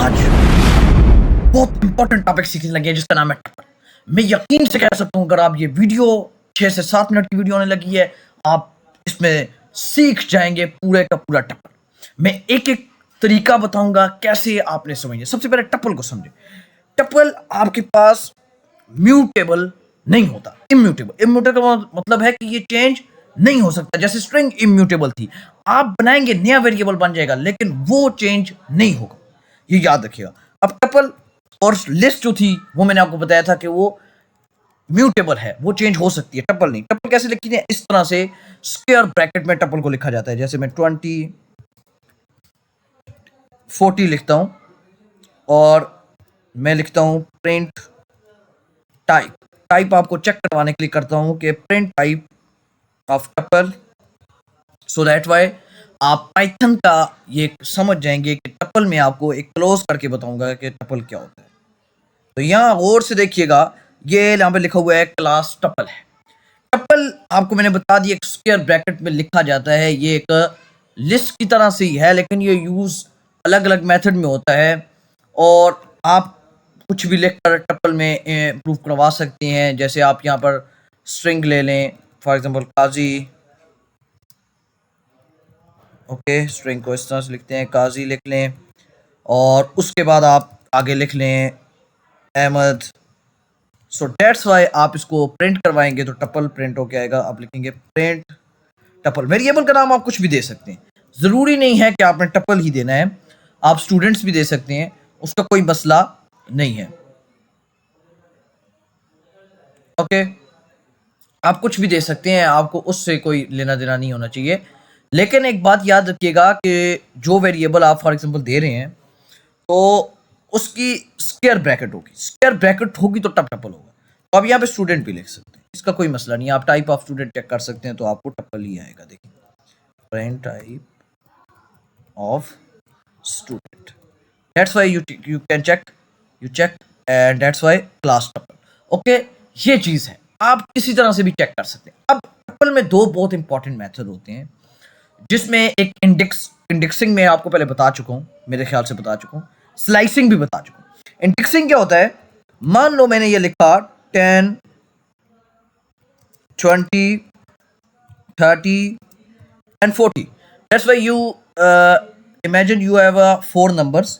आज बहुत important topic सीखने लगे हैं जिसका नाम है टप्पल। मैं यकीन से कह सकता हूँ अगर आप ये वीडियो 6 से 7 मिनट की वीडियो होने लगी है, आप इसमें सीख जाएंगे पूरे का पूरा टप्पल। मैं एक एक तरीका बताऊंगा कैसे आपने समझे। सबसे पहले टप्पल को समझे। टप्पल आपके पास म्यूटेबल नहीं होता, इम्यूटेबल। इम्यूटेबल का मतलब है कि ये चेंज नहीं हो सकता। जैसे स्ट्रिंग इम्यूटेबल थी, आप बनाएंगे नया वेरिएबल बन जाएगा लेकिन वो चेंज नहीं होगा, ये याद रखिएगा। अब टपल और लिस्ट जो थी वो मैंने आपको बताया था कि वो म्यूटेबल है, वो चेंज हो सकती है, टपल नहीं। टपल कैसे लिखी है? इस तरह से स्क्वायर ब्रैकेट में टपल को लिखा जाता है। जैसे मैं 20 40 लिखता हूं और मैं लिखता हूं प्रिंट टाइप। टाइप आपको चेक करवाने के लिए करता हूं कि print type of tuple, so that why आप पाइथन का ये समझ जाएंगे कि टपल में आपको एक क्लोज करके बताऊंगा कि टपल क्या होता है। तो यहाँ गौर से देखिएगा, ये यहाँ पे लिखा हुआ है क्लास टपल है। टपल आपको मैंने बता दिया एक स्क्वायर ब्रैकेट में लिखा जाता है। ये एक लिस्ट की तरह से ही है लेकिन ये यूज अलग अलग मेथड में होता है और आप कुछ भी लिखकर टपल में प्रूफ करवा सकते हैं। जैसे आप यहाँ पर स्ट्रिंग ले लें, फॉर एग्जांपल काजी। ओके, स्ट्रिंग को इस तरह से लिखते हैं, काजी लिख लें और उसके बाद आप आगे लिख लें अहमद। सो दैट्स वाई आप इसको प्रिंट करवाएंगे तो टपल प्रिंट होके आएगा। आप लिखेंगे प्रिंट टपल। वेरिएबल का नाम आप कुछ भी दे सकते हैं, जरूरी नहीं है कि आपने टपल ही देना है, आप स्टूडेंट्स भी दे सकते हैं, उसका कोई मसला नहीं है। ओके, आप कुछ भी दे सकते हैं, आपको उससे कोई लेना देना नहीं होना चाहिए। लेकिन एक बात याद रखिएगा कि जो वेरिएबल आप फॉर एग्जांपल दे रहे हैं तो उसकी स्क्वायर ब्रैकेट होगी। स्क्वायर ब्रैकेट होगी तो टप टपल होगा। तो आप यहाँ पे स्टूडेंट भी लिख सकते हैं, इसका कोई मसला नहीं है। आप टाइप ऑफ स्टूडेंट चेक कर सकते हैं तो आपको टप्पल ही आएगा। देखिए, print type of student, that's why you can check, you check and that's why class tuple. Okay, ये चीज है, आप किसी तरह से भी चेक कर सकते हैं। अब टप्पल में दो बहुत इंपॉर्टेंट मेथड होते हैं जिसमें एक इंडेक्सिंग में आपको पहले बता चुका हूं, मेरे ख्याल से बता चुका हूं, स्लाइसिंग भी बता चुका हूं। इंडेक्सिंग क्या होता है? मान लो मैंने ये लिखा 10 20 30 and 40। that's why you imagine you have 4 numbers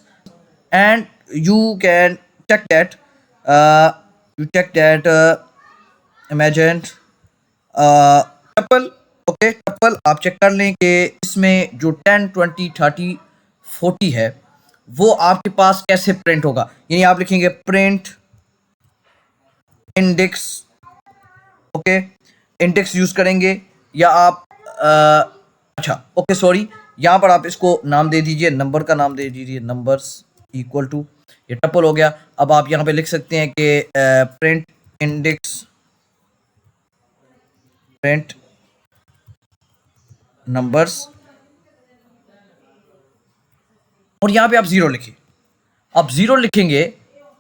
and you can check that, you check that, imagine tuple. Okay, tuple आप चेक कर लें कि इसमें जो 10 20 30 40 है वो आपके पास कैसे प्रिंट होगा। यानी आप लिखेंगे print index. Okay, index use करेंगे या आप अच्छा ओके सॉरी, यहां पर आप इसको नाम दे दीजिए, नंबर का नाम दे दीजिए, नंबर्स इक्वल टू, ये टपल हो गया। अब आप यहां पे लिख सकते हैं कि प्रिंट इंडेक्स, प्रिंट नंबर्स और यहां पे आप 0 लिखिए। अब 0 लिखेंगे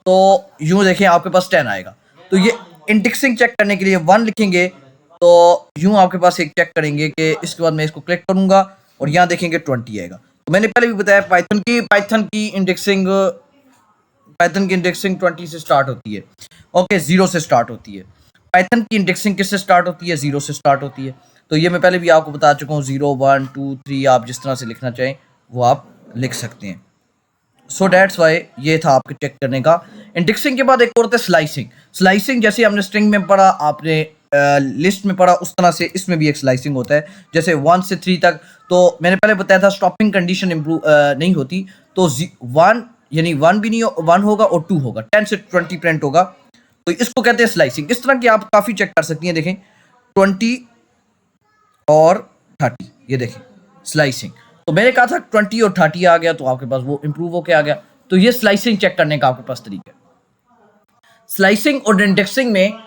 तो यूं देखें आपके पास 10 आएगा। तो ये इंडेक्सिंग चेक करने के लिए 1 लिखेंगे तो यूं आपके पास एक चेक करेंगे कि इसके बाद मैं इसको क्लिक करूंगा और यहां देखेंगे 20 आएगा। तो मैंने पहले भी बताया पाइथन की इंडेक्सिंग 20 से स्टार्ट होती है। ओके, 0 से स्टार्ट होती है। पाइथन की इंडेक्सिंग किससे स्टार्ट होती है? 0 से स्टार्ट होती है। तो ये मैं पहले भी आपको बता चुका हूँ, 0 1 2 3 आप जिस तरह से लिखना चाहें वो आप लिख सकते हैं। सो दैट्स वाई ये था आपके चेक करने का। इंडेक्सिंग के बाद एक और होता है स्लाइसिंग। स्लाइसिंग जैसे हमने स्ट्रिंग में पढ़ा, आपने लिस्ट में पढ़ा, उस तरह से इसमें भी एक स्लाइसिंग होता है। जैसे 1 से 3 तक, तो मैंने पहले बताया था स्टॉपिंग कंडीशन इम्प्रूव नहीं होती, तो 1 यानी 1 भी नहीं 1 होगा और 2 होगा, 10 से 20 प्रिंट होगा। तो इसको कहते हैं स्लाइसिंग। इस तरह की आप काफ़ी चेक कर सकती हैं। देखें 20 और 30, ये देखें स्लाइसिंग। तो मैंने कहा था 20 और 30 आ गया तो आपके पास वो इंप्रूव होके आ गया। तो ये स्लाइसिंग चेक करने का आपके पास तरीका है। स्लाइसिंग और इंडेक्सिंग में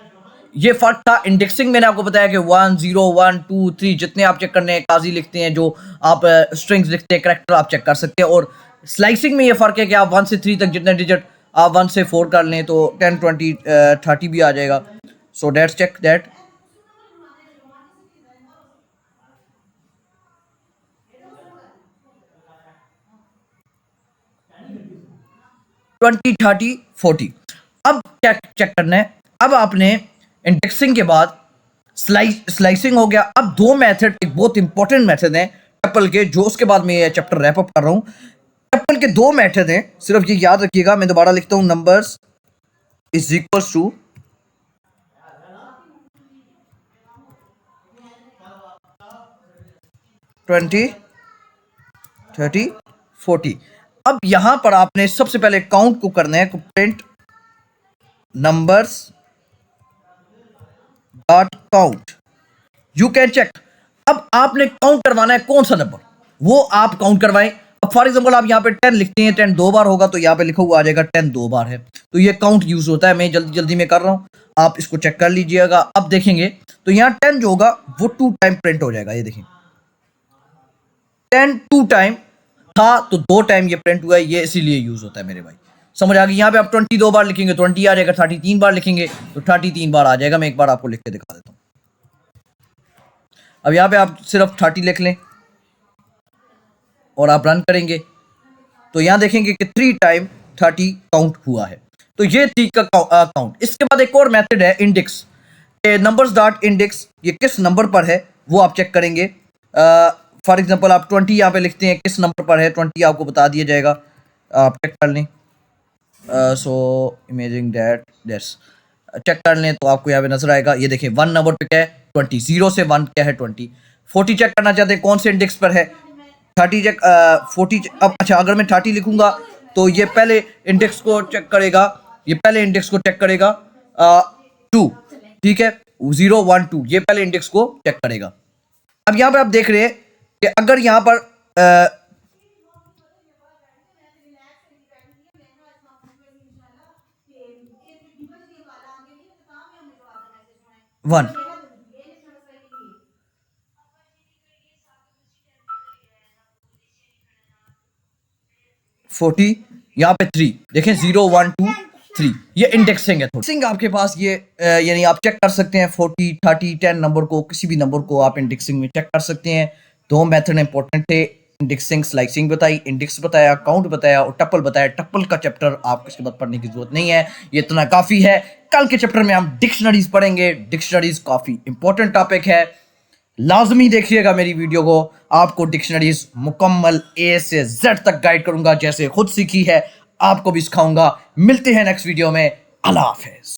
ये फर्क था। इंडेक्सिंग मैंने आपको बताया कि 1 0 1 2 3 जितने आप चेक करने हैं, काजी लिखते हैं, जो आप स्ट्रिंग्स लिखते हैं, करेक्टर आप चेक कर सकते हैं। और स्लाइसिंग में ये फर्क है कि आप 1 से 3 तक जितने डिजिट आप 1 से 4 कर लें तो 10 20 30 भी आ जाएगा। So that's check that. 20, 30, 40। अब क्या चेक करना है, अब आपने इंडेक्सिंग के बाद स्लाइसिंग हो गया। अब दो मेथड, एक बहुत इंपॉर्टेंट मेथड है टप्पल के, जो उसके बाद मैं ये चैप्टर रैप अप कर रहा हूं। टप्पल के दो मेथड हैं, सिर्फ ये याद रखिएगा। मैं दोबारा लिखता हूं, नंबर्स इज इक्वल्स टू 20, 30, 40। अब यहां पर आपने सबसे पहले काउंट को करना है, print numbers dot count, you can check. अब आपने काउंट करवाना है कौन सा नंबर, वो आप काउंट करवाएं। अब फॉर एग्जांपल आप यहाँ पे 10 लिखते हैं, 10 दो बार होगा तो यहाँ पे लिखा हुआ आ जाएगा 10 दो बार है, तो ये काउंट यूज होता है। मैं जल्दी जल्दी में कर रहा हूँ, आप इसको चेक कर लीजिएगा। अब देखेंगे तो यहाँ 10 जो होगा वो 2 टाइम प्रिंट हो जाएगा। ये देखिए 10 2 टाइम था तो 2 टाइम ये प्रिंट हुआ है, ये इसीलिए यूज होता है मेरे भाई। समझ आ गई। यहाँ पे आप 20 दो बार लिखेंगे 20 आ जाएगा, 30 3 बार लिखेंगे तो 30 3 बार आ जाएगा। मैं एक बार आपको लिख के दिखा देता हूँ। अब यहाँ पे आप सिर्फ 30 लिख लें और आप रन करेंगे तो यहाँ देखेंगे कि 3 टाइम 30 काउंट हुआ है। तो ये 3 का काउंट। इसके बाद एक और मेथड है इंडेक्स, नंबर्स डॉट इंडेक्स। ये किस नंबर पर है वो आप चेक करेंगे। फॉर एग्जांपल आप 20 यहाँ पे लिखते हैं, किस नंबर पर है 20 आपको बता दिया जाएगा, आप चेक कर लें। सो इमेजिंग दैट यस, चेक कर लें तो आपको यहाँ पे नजर आएगा। ये देखें 1 नंबर पे क्या है 20, 0 से 1 क्या है 20। 40 चेक करना चाहते हैं कौन से इंडेक्स पर है, 30 चेक 40। अब अच्छा, अगर मैं 30 लिखूंगा तो ये पहले इंडेक्स को चेक करेगा, ये पहले इंडेक्स को चेक करेगा 2, ठीक है 0 1 2, ये पहले इंडेक्स को चेक करेगा। अब यहाँ पे आप देख रहे हैं कि अगर यहाँ पर 1 40, यहाँ पे 3 देखें 0 1 2 3, ये इंडेक्सिंग है। इंडेक्सिंग आपके पास ये यानी आप चेक कर सकते हैं 40 30 10 नंबर को, किसी भी नंबर को आप इंडेक्सिंग में चेक कर सकते हैं। दो मेथड इंपॉर्टेंट थे, इंडेक्सिंग स्लाइसिंग बताई, इंडेक्स बताया, काउंट बताया और टप्पल बताया। टप्पल का चैप्टर आपको इसके बाद पढ़ने की जरूरत नहीं है, ये इतना काफी है। कल के चैप्टर में हम डिक्शनरीज पढ़ेंगे। डिक्शनरीज काफी इंपॉर्टेंट टॉपिक है, लाजमी देखिएगा मेरी वीडियो को। आपको डिक्शनरीज मुकम्मल A से Z तक गाइड करूंगा, जैसे खुद सीखी है आपको भी सिखाऊंगा। मिलते हैं नेक्स्ट वीडियो में। अल्लाह हाफिज।